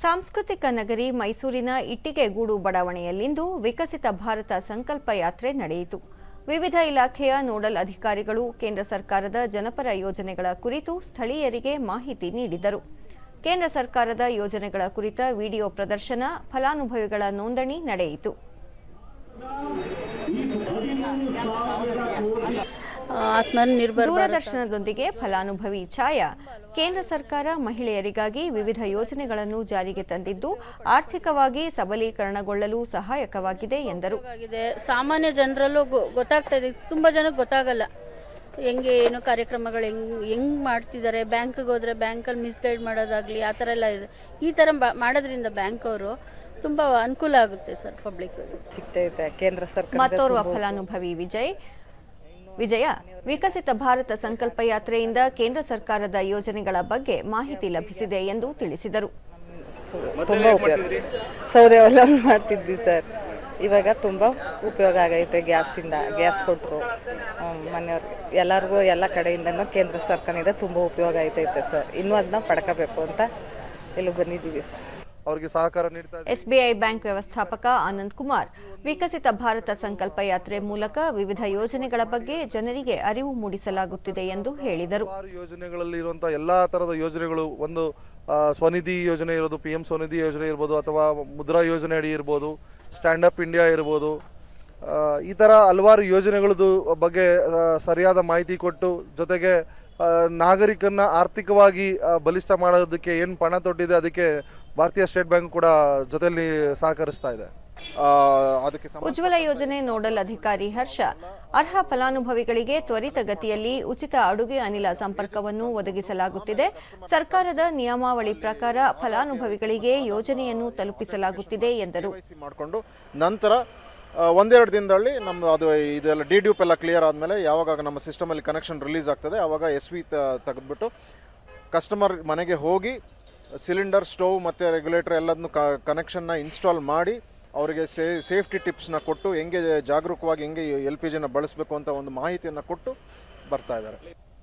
ಸಾಂಸ್ಕೃತಿಕ ನಗರಿ ಮೈಸೂರಿನ ಇಟ್ಟಿಗೆಗೂಡು ಬಡಾವಣೆಯಲ್ಲಿಂದು ವಿಕಸಿತ ಭಾರತ ಸಂಕಲ್ಪ ಯಾತ್ರೆ ನಡೆಯಿತು. ವಿವಿಧ ಇಲಾಖೆಯ ನೋಡಲ್ ಅಧಿಕಾರಿಗಳು ಕೇಂದ್ರ ಸರ್ಕಾರದ ಜನಪರ ಯೋಜನೆಗಳ ಕುರಿತು ಸ್ಥಳೀಯರಿಗೆ ಮಾಹಿತಿ ನೀಡಿದರು. ಕೇಂದ್ರ ಸರ್ಕಾರದ ಯೋಜನೆಗಳ ಕುರಿತ ವಿಡಿಯೋ ಪ್ರದರ್ಶನ, ಫಲಾನುಭವಿಗಳ ನೋಂದಣಿ ನಡೆಯಿತು. ದೂರದರ್ಶನದೊಂದಿಗೆ ಫಲಾನುಭವಿ ಛಾಯಾ, ಕೇಂದ್ರ ಸರ್ಕಾರ ಮಹಿಳೆಯರಿಗಾಗಿ ವಿವಿಧ ಯೋಜನೆಗಳನ್ನು ಜಾರಿಗೆ ತಂದಿದ್ದು ಆರ್ಥಿಕವಾಗಿ ಸಬಲೀಕರಣಗೊಳ್ಳಲು ಸಹಾಯಕವಾಗಿದೆ ಎಂದರು. ಸಾಮಾನ್ಯ ಜನರಲ್ಲೂ ಗೊತ್ತಾಗ್ತಾ ಇದೆ, ತುಂಬ ಜನಕ್ಕೆ ಗೊತ್ತಾಗಲ್ಲ ಹೆಂಗೆ ಏನು ಕಾರ್ಯಕ್ರಮಗಳು ಹೆಂಗೆ ಮಾಡ್ತಿದ್ದಾರೆ. ಬ್ಯಾಂಕ್ಗೆ ಹೋದರೆ ಬ್ಯಾಂಕಲ್ಲಿ ಮಿಸ್ಗೈಡ್ ಮಾಡೋದಾಗಲಿ ಆ ಥರ ಎಲ್ಲ ಇದೆ. ಈ ಥರ ಮಾಡೋದ್ರಿಂದ ಬ್ಯಾಂಕ್ ಅವರು ತುಂಬ ಅನುಕೂಲ ಆಗುತ್ತೆ ಸರ್, ಪಬ್ಲಿಕ್ ಸಿಗ್ತೈತೆ ಕೇಂದ್ರ ಸರ್ಕಾರ. ಮತ್ತೋರ್ವ ಫಲಾನುಭವಿ ವಿಜಯ, ವಿಕಸಿತ ಭಾರತ ಸಂಕಲ್ಪ ಯಾತ್ರೆಯಿಂದ ಕೇಂದ್ರ ಸರ್ಕಾರದ ಯೋಜನೆಗಳ ಬಗ್ಗೆ ಮಾಹಿತಿ ಲಭಿಸಿದೆ ಎಂದು ತಿಳಿಸಿದರು. ತುಂಬ ಉಪಯೋಗ, ಸೌದೆ ಒಲೆ ಮಾಡ್ತಿದ್ವಿ ಸರ್, ಇವಾಗ ತುಂಬ ಉಪಯೋಗ ಆಗೈತೆ. ಗ್ಯಾಸ್ ಕೊಟ್ಟರು ಮನೆಯವ್ರಿಗೆ, ಎಲ್ಲರಿಗೂ ಎಲ್ಲ ಕಡೆಯಿಂದನೂ ಕೇಂದ್ರ ಸರ್ಕಾರದಿಂದ ತುಂಬ ಉಪಯೋಗ ಆಯ್ತೈತೆ ಸರ್. ಇನ್ನೂ ಅದನ್ನ ಪಡ್ಕೋಬೇಕು ಅಂತ ಇಲ್ಲಿ ಬಂದಿದ್ದೀವಿ ಸರ್. ಅವರಿಗೆ ಸಹಕಾರ ನೀಡ್ತಾ ಎಸ್ಬಿಐ ಬ್ಯಾಂಕ್ ವ್ಯವಸ್ಥಾಪಕ ಆನಂದ್ ಕುಮಾರ್, ವಿಕಸಿತ ಭಾರತ ಸಂಕಲ್ಪ ಯಾತ್ರೆ ಮೂಲಕ ವಿವಿಧ ಯೋಜನೆಗಳ ಬಗ್ಗೆ ಜನರಿಗೆ ಅರಿವು ಮೂಡಿಸಲಾಗುತ್ತಿದೆ ಎಂದು ಹೇಳಿದರು. ಯೋಜನೆಗಳಲ್ಲಿ ಇರುವಂತಹ ಎಲ್ಲಾ ತರದ ಯೋಜನೆಗಳು, ಒಂದು ಸ್ವನಿಧಿ ಯೋಜನೆ ಇರೋದು, PM ಸ್ವನಿಧಿ ಯೋಜನೆ ಇರ್ಬೋದು, ಅಥವಾ ಮುದ್ರಾ ಯೋಜನೆ ಅಡಿ ಇರ್ಬೋದು, ಸ್ಟ್ಯಾಂಡ್ ಅಪ್ ಇಂಡಿಯಾ ಇರ್ಬೋದು, ಈ ಥರ ಹಲವಾರು ಯೋಜನೆಗಳದ್ದು ಬಗ್ಗೆ ಸರಿಯಾದ ಮಾಹಿತಿ ಕೊಟ್ಟು, ಜೊತೆಗೆ ನಾಗರಿಕನ್ನ ಆರ್ಥಿಕವಾಗಿ ಬಲಿಷ್ಠ ಮಾಡೋದಕ್ಕೆ ಏನು ಪಣ ತೊಟ್ಟಿದೆ ಅದಕ್ಕೆ ಭಾರತೀಯ ಸ್ಟೇಟ್ ಬ್ಯಾಂಕ್ ಕೂಡ ಜೊತೆಯಲ್ಲಿ ಸಹಕರಿಸ್ತಾ ಇದೆ. ಉಜ್ವಲ ಯೋಜನೆ ನೋಡಲ್ ಅಧಿಕಾರಿ ಹರ್ಷ, ಅರ್ಹ ಫಲಾನುಭವಿಗಳಿಗೆ ತ್ವರಿತಗತಿಯಲ್ಲಿ ಉಚಿತ ಅಡುಗೆ ಅನಿಲ ಸಂಪರ್ಕವನ್ನು ಒದಗಿಸಲಾಗುತ್ತಿದೆ. ಸರ್ಕಾರದ ನಿಯಮಾವಳಿ ಪ್ರಕಾರ ಫಲಾನುಭವಿಗಳಿಗೆ ಯೋಜನೆಯನ್ನು ತಲುಪಿಸಲಾಗುತ್ತಿದೆ ಎಂದರು. ನಂತರ ಒಂದೆರಡು ದಿನದಲ್ಲಿ ನಮ್ಮ ಅದು ಇದೆಲ್ಲ ಡಿಡ್ಯೂಪ್ ಎಲ್ಲ ಕ್ಲಿಯರ್ ಆದಮೇಲೆ ಯಾವಾಗ ನಮ್ಮ ಸಿಸ್ಟಮಲ್ಲಿ ಕನೆಕ್ಷನ್ ರಿಲೀಸ್ ಆಗ್ತದೆ ಆವಾಗ SV ತೆಗೆದುಬಿಟ್ಟು ಕಸ್ಟಮರ್ ಮನೆಗೆ ಹೋಗಿ ಸಿಲಿಂಡರ್, ಸ್ಟವ್ ಮತ್ತು ರೆಗ್ಯುಲೇಟರ್ ಎಲ್ಲದನ್ನು ಕನೆಕ್ಷನ್ನ ಇನ್ಸ್ಟಾಲ್ ಮಾಡಿ ಅವರಿಗೆ ಸೇಫ್ಟಿ ಟಿಪ್ಸ್ನ ಕೊಟ್ಟು ಹೆಂಗೆ ಜಾಗರೂಕವಾಗಿ ಹೆಂಗೆ LPGನ ಬಳಸಬೇಕು ಅಂತ ಒಂದು ಮಾಹಿತಿಯನ್ನು ಕೊಟ್ಟು ಬರ್ತಾ ಇದ್ದಾರೆ.